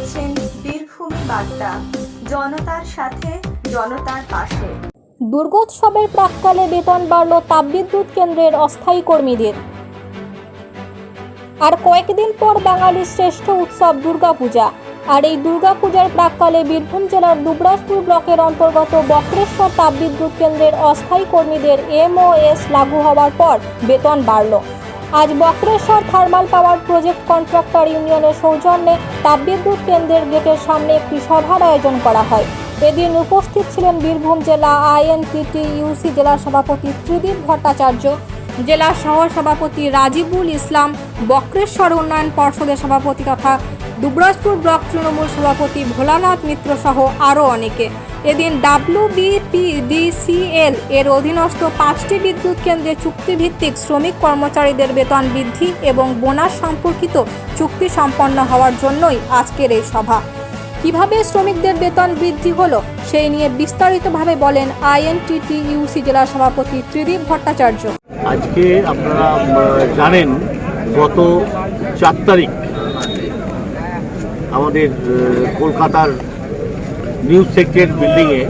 দেখছেন বীরভূমি বার্তা, জনতার সাথে জনতার পাশে। দুর্গোৎসবের প্রাক্কালে বেতন বাড়ল তাপবিদ্যুৎ কেন্দ্রের অস্থায়ী কর্মীদের। আর কয়েকদিন পর বাঙালির শ্রেষ্ঠ উৎসব দুর্গাপূজা। আর এই দুর্গাপূজার প্রাক্কালে বীরভূম জেলার দুবরাজপুর ব্লকের অন্তর্গত বক্রেশ্বর তাপবিদ্যুৎ কেন্দ্রের অস্থায়ী কর্মীদের MOS লাগু হওয়ার পর বেতন বাড়ল। আজ Bakreshwar thermal power project contractor ইউনিয়নের সৌজন্যে তাপবিদ্যুৎ কেন্দ্রের গেটের সামনে একটি সভার আয়োজন করা হয়। এদিন উপস্থিত ছিলেন বীরভূম জেলা INTTUC জেলা সভাপতি ত্রিদীপ ভট্টাচার্য, জেলা সহ সভাপতি রাজিবুল ইসলাম, বক্রেশ্বর উন্নয়ন পর্ষদের সভাপতি তথা দুবরাজপুর ব্লক তৃণমূল সভাপতি ভোলানাথ মিত্র সহ আরও অনেকে। এদিন WBPDCL এর অধীনস্থ 5টি বিদ্যুৎ কেন্দ্রে চুক্তিভিত্তিক শ্রমিক কর্মচারীদের বেতন বৃদ্ধি এবং বোনাস সম্পর্কিত চুক্তি সম্পন্ন হওয়ার জন্যই আজকের এই সভা। কিভাবে শ্রমিকদের বেতন বৃদ্ধি হলো সেই নিয়ে বিস্তারিতভাবে বলেন INTTUC জেলা সভাপতি ত্রিদীপ ভট্টাচার্য। আজকে আপনারা জানেন গত 4 তারিখ আমাদের কলকাতার নিউ সেক্রেটারিয়েট বিল্ডিংয়ে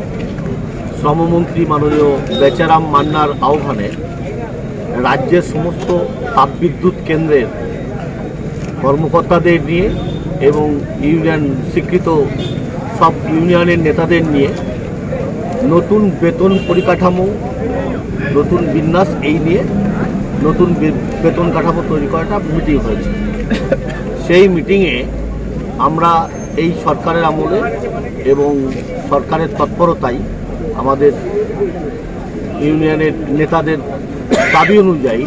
শ্রমমন্ত্রী মাননীয় বেচারাম মান্নার আহ্বানে রাজ্যের সমস্ত তাপবিদ্যুৎ কেন্দ্রের কর্মকর্তাদের নিয়ে এবং ইউনিয়ন স্বীকৃত সব ইউনিয়নের নেতাদের নিয়ে নতুন বেতন পরিকাঠামো, নতুন বিন্যাস এই নিয়ে নতুন বেতন কাঠামো তৈরি করাটা মিটিং হয়েছে। সেই মিটিংয়ে আমরা এই সরকারের আমলে এবং সরকারের তৎপরতায় আমাদের ইউনিয়নের নেতাদের দাবি অনুযায়ী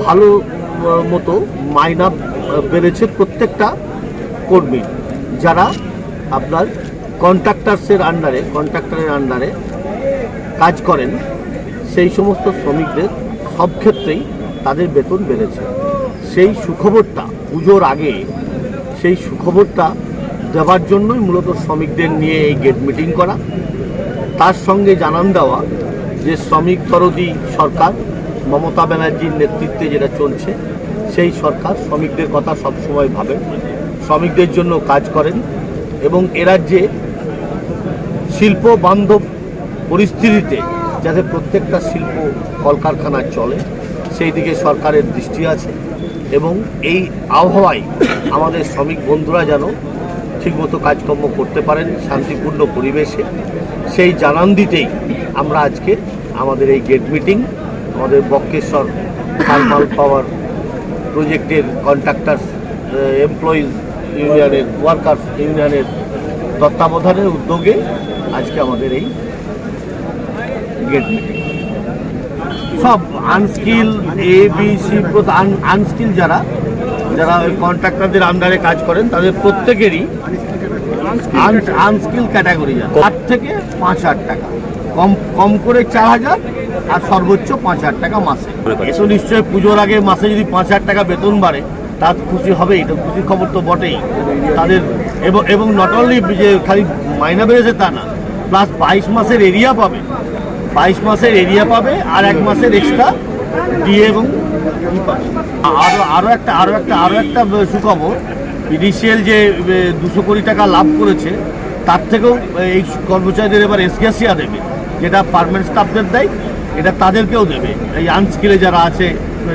ভালো মতো মাইনা বেড়েছে প্রত্যেকটা কর্মী, যারা আপনার কন্ট্রাক্টরের আন্ডারে কাজ করেন। সেই সমস্ত শ্রমিকদের সব ক্ষেত্রেই তাদের বেতন বেড়েছে। সেই সুখবরটা পুজোর আগে সেই সুখবরটা দেওয়ার জন্যই মূলত শ্রমিকদের নিয়ে এই গেট মিটিং করা। তার সঙ্গে জানান দেওয়া যে শ্রমিক দরদি সরকার মমতা ব্যানার্জির নেতৃত্বে যেটা চলছে, সেই সরকার শ্রমিকদের কথা সবসময় ভাবেন, শ্রমিকদের জন্য কাজ করেন এবং এ রাজ্যে শিল্প বান্ধব পরিস্থিতিতে যাতে প্রত্যেকটা শিল্প কলকারখানা চলে সেই দিকে সরকারের দৃষ্টি আছে এবং এই আবহাওয়ায় আমাদের শ্রমিক বন্ধুরা যেন ঠিকমতো কাজকর্ম করতে পারেন শান্তিপূর্ণ পরিবেশে, সেই জানান দিতেই আমরা আজকে আমাদের এই গেট মিটিং আমাদের বক্রেশ্বর থার্মাল পাওয়ার প্রজেক্টের কন্ট্রাক্টার্স এমপ্লয়িজ ইউনিয়নের ওয়ার্কার্স ইউনিয়নের তত্ত্বাবধানের উদ্যোগে আজকে আমাদের এই গেট মিটিং। সব আনস্কিল ABC আনস্কিল যারা ওই কন্ট্রাক্টরদের আন্ডারে কাজ করেন তাদের প্রত্যেকেরই আনস্কিল ক্যাটাগরি 8 থেকে 5,000 টাকা, কম করে 4,000 আর সর্বোচ্চ 5,000 টাকা মাসে। এতো নিশ্চয়ই পুজোর আগে মাসে যদি 5,000 টাকা বেতন বাড়ে তার খুশি হবেই, এটা খুশির খবর তো বটেই তাদের। এবং নট অনলি যে খালি মাইনা বেড়েছে তা না, প্লাস 22 মাসের এরিয়া পাবে, 22 মাসের এরিয়া পাবে আর 1 মাসের এক্সট্রা দিয়ে এবং আরও একটা সুখবর, ইনিশিয়াল যে 200 কোটি টাকা লাভ করেছে তার থেকেও এই কর্মচারীদের এবার এসগ্যাসিয়া দেবে, যেটা পার্মানেন্ট স্টাফদের দেয়, এটা তাদেরকেও দেবে। এই আনস্কিলে যারা আছে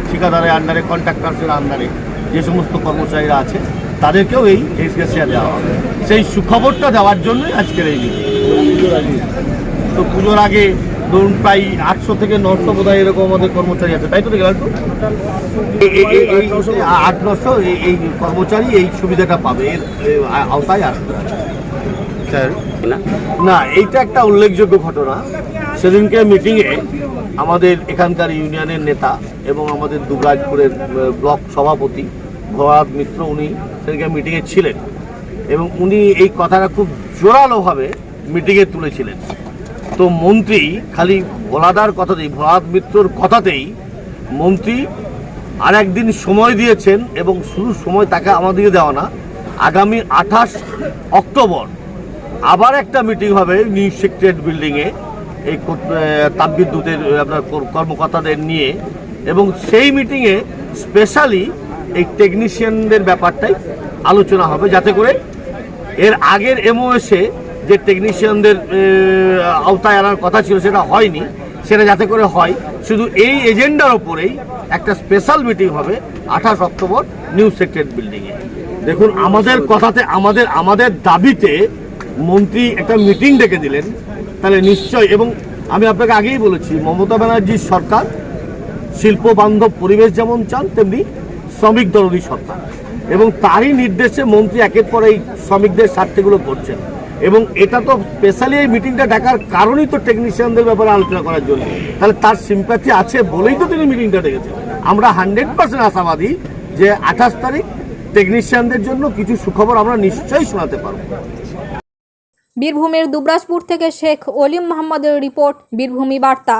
ঠিকাদারের আন্ডারে কন্ট্রাক্টার্সের আন্ডারে যে সমস্ত কর্মচারীরা আছে তাদেরকেও এই এসগ্যাসিয়া দেওয়া হবে। সেই সুখবরটা দেওয়ার জন্যই আজকের এই মিটিং। তো পুজোর আগে ধরুন প্রায় 800 থেকে 900 বোধহয় এরকম আমাদের কর্মচারী আছে, তাই তো দেখলাম তো 800-900 এই কর্মচারী এই সুবিধাটা পাবে, এর আওতায় আসবে না। এইটা একটা উল্লেখযোগ্য ঘটনা। সেদিনকে মিটিংয়ে আমাদের এখানকার ইউনিয়নের নেতা এবং আমাদের দুবরাজপুরের ব্লক সভাপতি ভোলানাথ মিত্র উনি সেদিনকে মিটিংয়ে ছিলেন এবং উনি এই কথাটা খুব জোরালোভাবে মিটিংয়ে তুলেছিলেন। তো মন্ত্রী খালি ভোলাদার কথাতেই, ভোলানাথ মিত্রর কথাতেই মন্ত্রী আর একদিন সময় দিয়েছেন এবং শুধু সময় তাকে আমাদেরকে দেওয়া না, আগামী 28 অক্টোবর আবার একটা মিটিং হবে নিউ সেক্রেটারিয়েট বিল্ডিংয়ে এই তাপবিদ্যুতের আপনার কর্মকর্তাদের নিয়ে, এবং সেই মিটিংয়ে স্পেশালি এই টেকনিশিয়ানদের ব্যাপারটাই আলোচনা হবে, যাতে করে এর আগের এমওএসে যে টেকনিশিয়ানদের আওতায় আনার কথা ছিল সেটা হয়নি, সেটা যাতে করে হয়। শুধু এই এজেন্ডার ওপরেই একটা স্পেশাল মিটিং হবে 28 অক্টোবর নিউ সেক্রেটারিয়েট বিল্ডিংয়ে। দেখুন, আমাদের কথাতে আমাদের দাবিতে মন্ত্রী একটা মিটিং ডেকে দিলেন, তাহলে নিশ্চয়, এবং আমি আপনাকে আগেই বলেছি, মমতা ব্যানার্জির সরকার শিল্প বান্ধব পরিবেশ যেমন চান, তেমনি শ্রমিক দরদী সরকার, এবং তারই নির্দেশে মন্ত্রী একের পর এই শ্রমিকদের স্বার্থগুলো করছেন। এবং এটা তো স্পেশালি এই মিটিংটা ডাকার কারণই তো টেকনিশিয়ানদের ব্যাপারে আলোচনা করার জন্য, তাহলে তার সিম্প্যাথি আছে বলেই তো তিনি মিটিংটা ডেকেছেন। আমরা 100% আশাবাদী যে 28 তারিখ টেকনিশিয়ানদের জন্য কিছু সুখবর আমরা নিশ্চয়ই শোনাতে পারবো। বীরভূমের দুবরাজপুর থেকে শেখ অলিম মোহাম্মদের রিপোর্ট, বীরভূমি বার্তা।